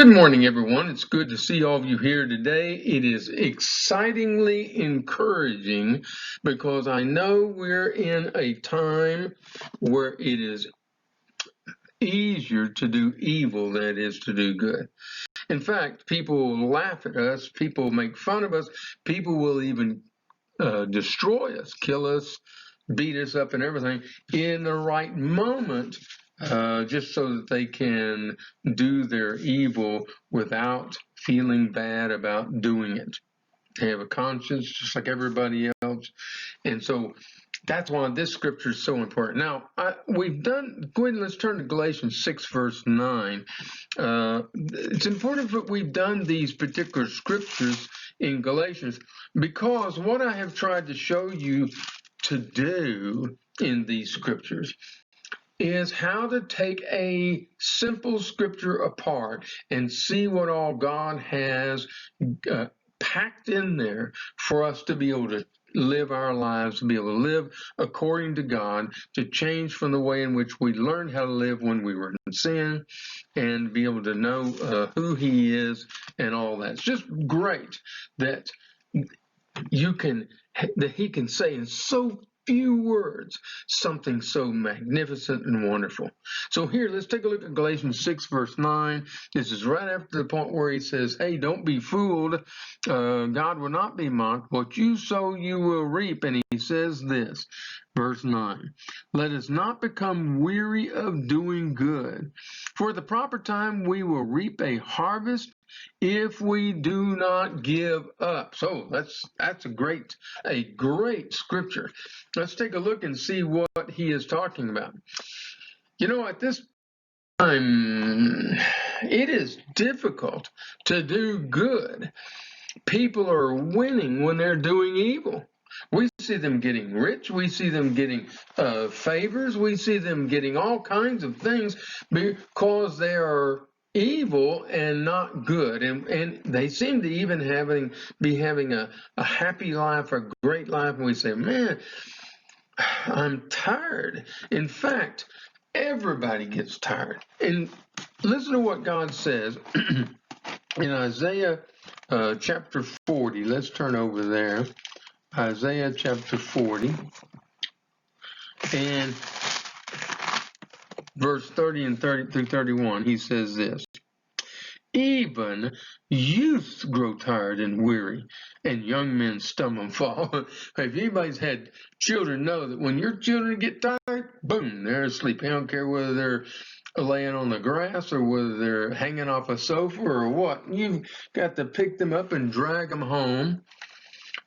Good morning, everyone. It's good to see all of you here today. It is excitingly encouraging because I know we're in a time where it is easier to do evil than it is to do good. In fact, people will laugh at us, people make fun of us, people will even destroy us, kill us, beat us up and everything in the right moment, just so that they can do their evil without feeling bad about doing it. They have a conscience just like everybody else. And so that's why this scripture is so important. Now, go ahead and let's turn to Galatians 6, verse 9. It's important that we've done these particular scriptures in Galatians because what I have tried to show you to do in these scriptures is how to take a simple scripture apart and see what all God has packed in there for us to be able to live our lives, to be able to live according to God, to change from the way in which we learned how to live when we were in sin, and be able to know who He is and all that. It's just great that He can say in so few words something so magnificent and wonderful. So here, let's take a look at Galatians 6, verse 9. This is right after the point where he says, hey, don't be fooled. God will not be mocked. What you sow, you will reap. And he says this, verse 9, let us not become weary of doing good. For at the proper time we will reap a harvest if we do not give up. So that's a great scripture. Let's take a look and see what he is talking about. You know, at this time, it is difficult to do good. People are winning when they're doing evil. We see them getting rich. We see them getting favors. We see them getting all kinds of things because they are evil and not good. And they seem to even be having a happy life, a great life. And we say, man, I'm tired. In fact, everybody gets tired. And listen to what God says in Isaiah chapter 40. Let's turn over there. Isaiah chapter 40 and verse 30 and 30 through 31. He says this. Even youths grow tired and weary, and young men stumble and fall. If anybody's had children, know that when your children get tired, boom, they're asleep. They don't care whether they're laying on the grass or whether they're hanging off a sofa or what. You've got to pick them up and drag them home.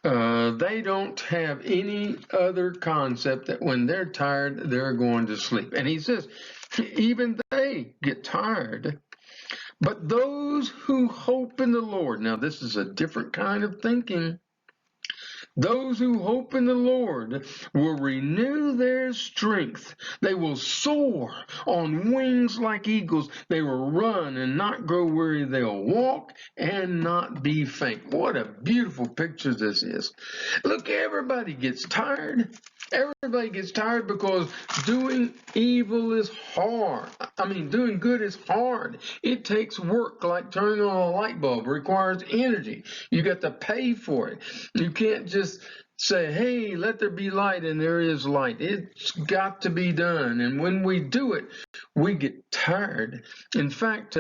They don't have any other concept that when they're tired, they're going to sleep. And he says, even they get tired. But those who hope in the Lord, now this is a different kind of thinking. Those who hope in the Lord will renew their strength. They will soar on wings like eagles. They will run and not grow weary. They'll walk and not be faint. What a beautiful picture this is. Look, everybody gets tired. Everybody gets tired because doing evil is hard. Doing good is hard. It takes work, like turning on a light bulb. It requires energy. You got to pay for it. You can't just say, hey, let there be light, and there is light. It's got to be done. And when we do it, we get tired. In fact,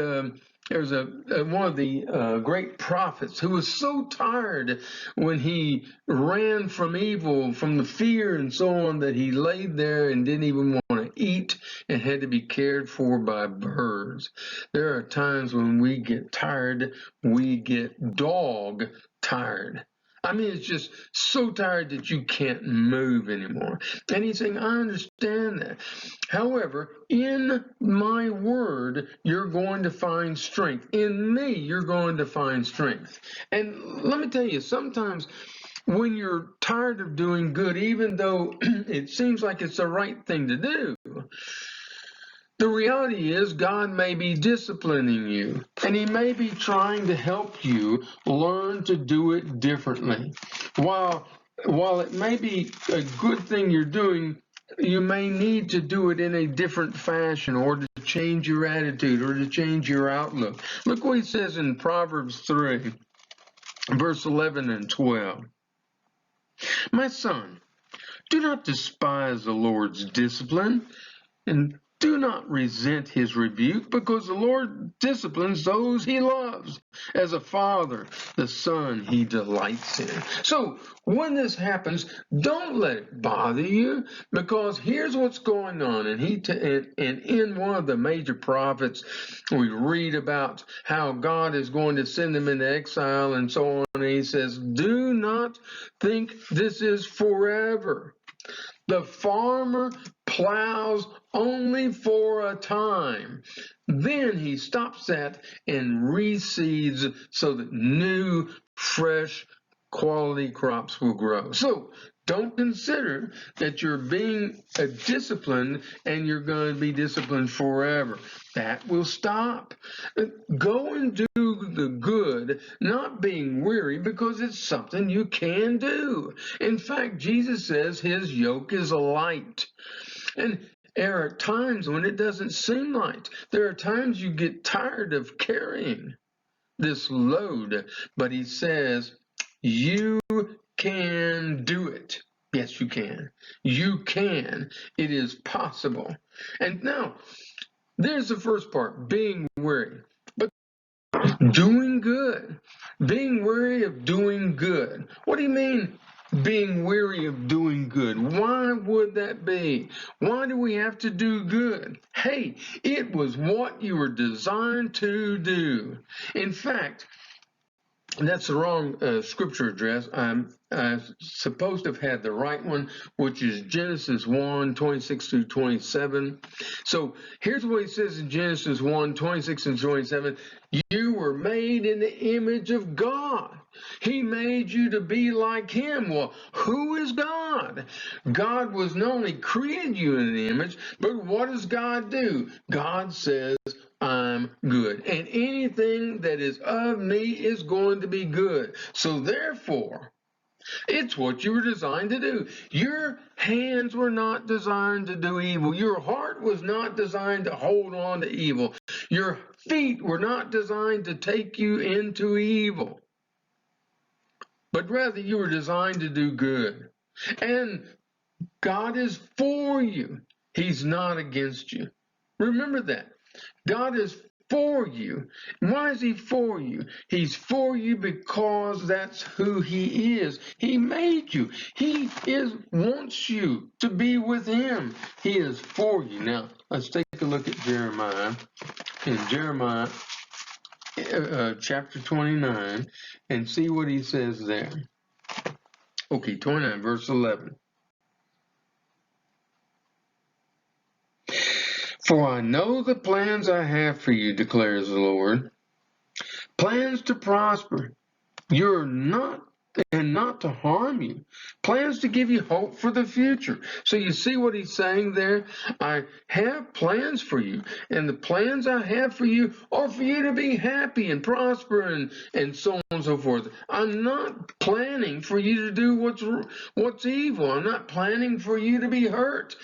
there's one of the great prophets who was so tired when he ran from evil, from the fear and so on, that he laid there and didn't even want to eat and had to be cared for by birds. There are times when we get tired, we get dog tired. It's just so tired that you can't move anymore. And he's saying, I understand that. However, in my word, you're going to find strength. In me, you're going to find strength. And let me tell you, sometimes when you're tired of doing good, even though it seems like it's the right thing to do, the reality is God may be disciplining you, and He may be trying to help you learn to do it differently. While it may be a good thing you're doing, you may need to do it in a different fashion, or to change your attitude, or to change your outlook. Look what he says in Proverbs 3, verse 11 and 12. My son, do not despise the Lord's discipline, and do not resent his rebuke, because the Lord disciplines those he loves. As a father, the son he delights in. So when this happens, don't let it bother you, because here's what's going on. And in one of the major prophets, we read about how God is going to send them into exile and so on. And he says, do not think this is forever. The farmer plows only for a time. Then he stops that and reseeds so that new, fresh, quality crops will grow. So don't consider that you're being disciplined and you're going to be disciplined forever. That will stop. Go and do the good, not being weary, because it's something you can do. In fact, Jesus says his yoke is light. And there are times when it doesn't seem light. There are times you get tired of carrying this load, but he says, you can do it. Yes, you can. You can. It is possible. And now, there's the first part, being weary. But doing good. Being weary of doing good. What do you mean, being weary of doing good? Why would that be? Why do we have to do good? Hey, it was what you were designed to do. In fact, that's the wrong scripture address. I'm supposed to have had the right one, which is Genesis 1, 26 through 27. So here's what he says in Genesis 1, 26 and 27. You were made in the image of God. He made you to be like him. Well, who is God? God was not only created you in the image, but what does God do? God says, I'm good. And anything that is of me is going to be good. So therefore, it's what you were designed to do. Your hands were not designed to do evil. Your heart was not designed to hold on to evil. Your feet were not designed to take you into evil. But rather, you were designed to do good. And God is for you. He's not against you. Remember that. God is for you. Why is he for you? He's for you because that's who he is. He made you. He wants you to be with him. He is for you. Now, let's take a look at Jeremiah. In Jeremiah chapter 29 and see what he says there. Okay, 29, verse 11. For I know the plans I have for you, declares the Lord. Plans to prosper. You're not to harm you. Plans to give you hope for the future. So you see what he's saying there? I have plans for you, and the plans I have for you are for you to be happy and prosper and so on and so forth. I'm not planning for you to do what's evil. I'm not planning for you to be hurt.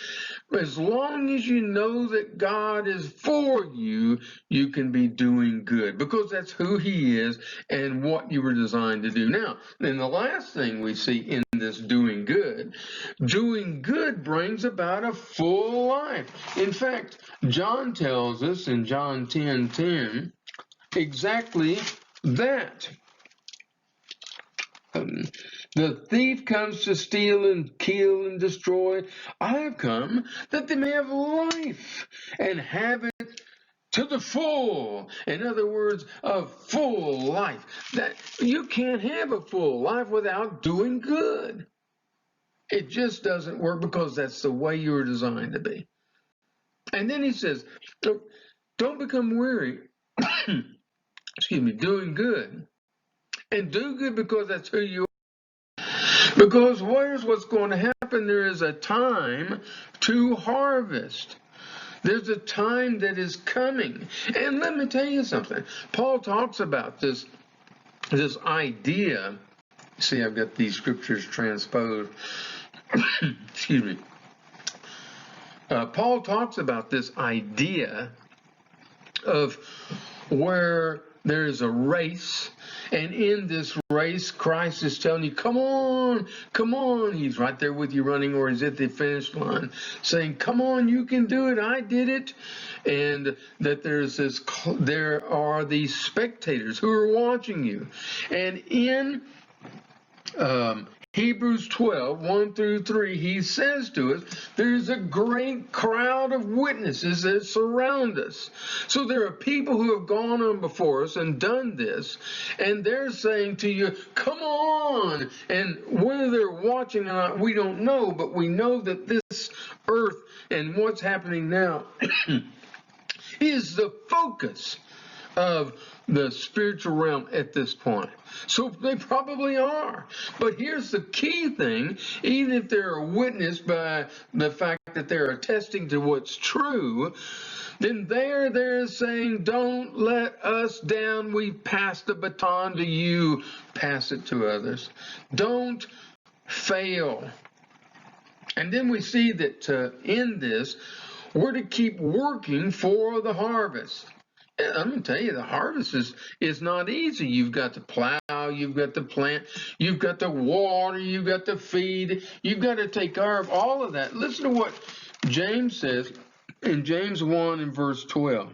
As long as you know that God is for you, you can be doing good, because that's who he is and what you were designed to do. Now, then the last thing we see in this doing good brings about a full life. In fact, John tells us in John 10:10 exactly that. The thief comes to steal and kill and destroy. I have come that they may have life and have it to the full. In other words, a full life. That you can't have a full life without doing good. It just doesn't work, because that's the way you were designed to be. And then he says, don't become weary, doing good. And do good because that's who you are. Because here's what's going to happen. There is a time to harvest. There's a time that is coming. And let me tell you something. Paul talks about this idea. See, I've got these scriptures transposed. Excuse me. Paul talks about this idea of where there is a race, and in this race, Christ is telling you, come on, come on. He's right there with you running, or he's at the finish line saying, come on, you can do it. I did it. And that there are these spectators who are watching you. And in Hebrews 12, 1 through 3, he says to us, there's a great crowd of witnesses that surround us. So there are people who have gone on before us and done this, and they're saying to you, come on. And whether they're watching or not, we don't know, but we know that this earth and what's happening now is the focus of the spiritual realm at this point. So they probably are. But here's the key thing. Even if they're a witness by the fact that they're attesting to what's true, then they're saying, don't let us down. We pass the baton to you. Pass it to others. Don't fail. And then we see that in this, we're to keep working for the harvest. I'm going to tell you, the harvest is not easy. You've got to plow, you've got to plant, you've got to water, you've got to feed, you've got to take care of all of that. Listen to what James says in James 1 and verse 12.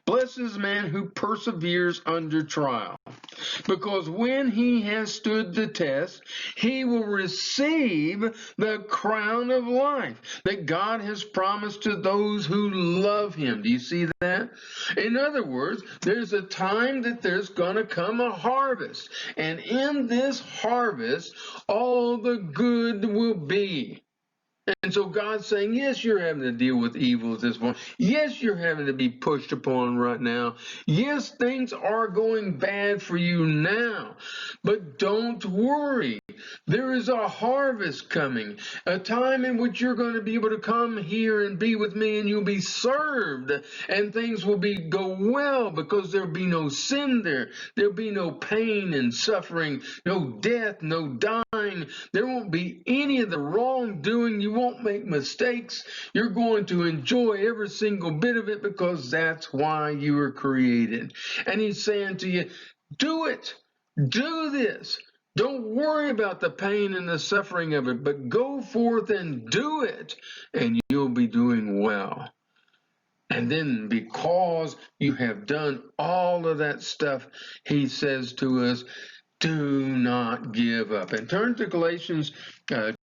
Blessed is the man who perseveres under trial, because when he has stood the test, he will receive the crown of life that God has promised to those who love him. Do you see that? In other words, there's a time that there's going to come a harvest, and in this harvest, all the good will be. And so God's saying, yes, you're having to deal with evil at this point. Yes, you're having to be pushed upon right now. Yes, things are going bad for you now. But don't worry. There is a harvest coming, a time in which you're going to be able to come here and be with me, and you'll be served, and things will go well, because there'll be no sin there. There'll be no pain and suffering, no death, no dying. There won't be any of the wrongdoing. You won't make mistakes. You're going to enjoy every single bit of it, because that's why you were created. And he's saying to you, do it. Do this. Don't worry about the pain and the suffering of it, but go forth and do it, and you'll be doing well. And then because you have done all of that stuff, he says to us, do not give up. And turn to Galatians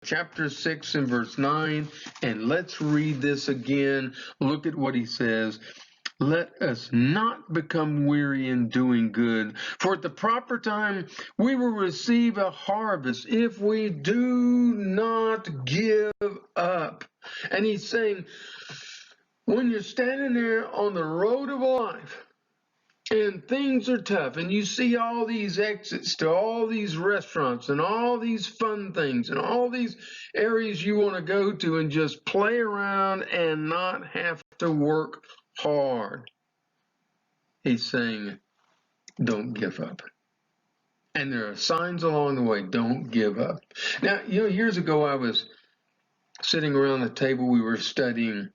chapter 6 and verse 9, and let's read this again. Look at what he says. Let us not become weary in doing good, for at the proper time we will receive a harvest if we do not give up. And he's saying, when you're standing there on the road of life, and things are tough, and you see all these exits to all these restaurants and all these fun things and all these areas you want to go to and just play around and not have to work hard. He's saying, don't give up. And there are signs along the way, don't give up. Now, years ago I was sitting around the table, we were studying,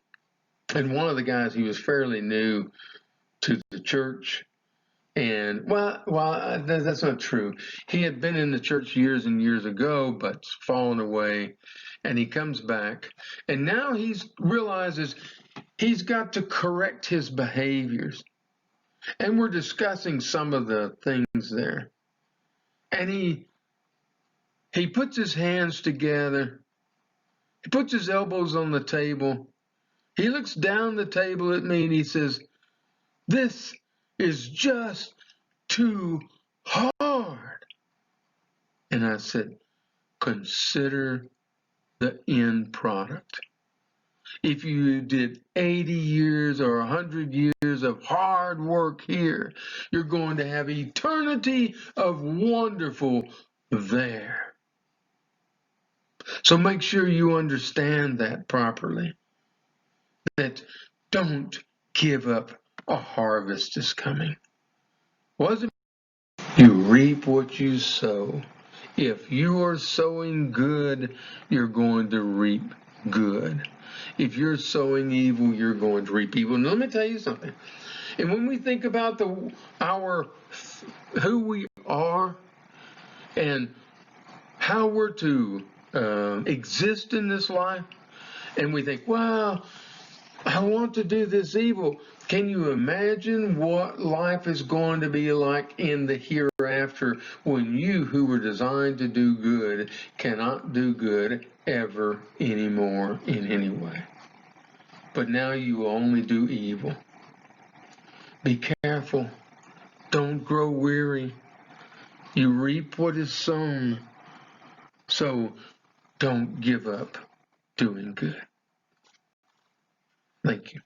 and one of the guys, he was fairly new to the church. And, well, that's not true. He had been in the church years and years ago, but fallen away. And he comes back. And now he realizes he's got to correct his behaviors. And we're discussing some of the things there. And he puts his hands together. He puts his elbows on the table. He looks down the table at me and he says, this is just too hard. And I said, consider the end product. If you did 80 years or 100 years of hard work here, you're going to have eternity of wonderful there. So make sure you understand that properly. That don't give up. A harvest is coming. Wasn't you reap what you sow? If you are sowing good, you're going to reap good. If you're sowing evil, you're going to reap evil. And let me tell you something. And when we think about who we are and how we're to exist in this life, and we think, well, I want to do this evil. Can you imagine what life is going to be like in the hereafter when you, who were designed to do good, cannot do good ever anymore in any way? But now you only do evil. Be careful. Don't grow weary. You reap what is sown. So don't give up doing good. Thank you.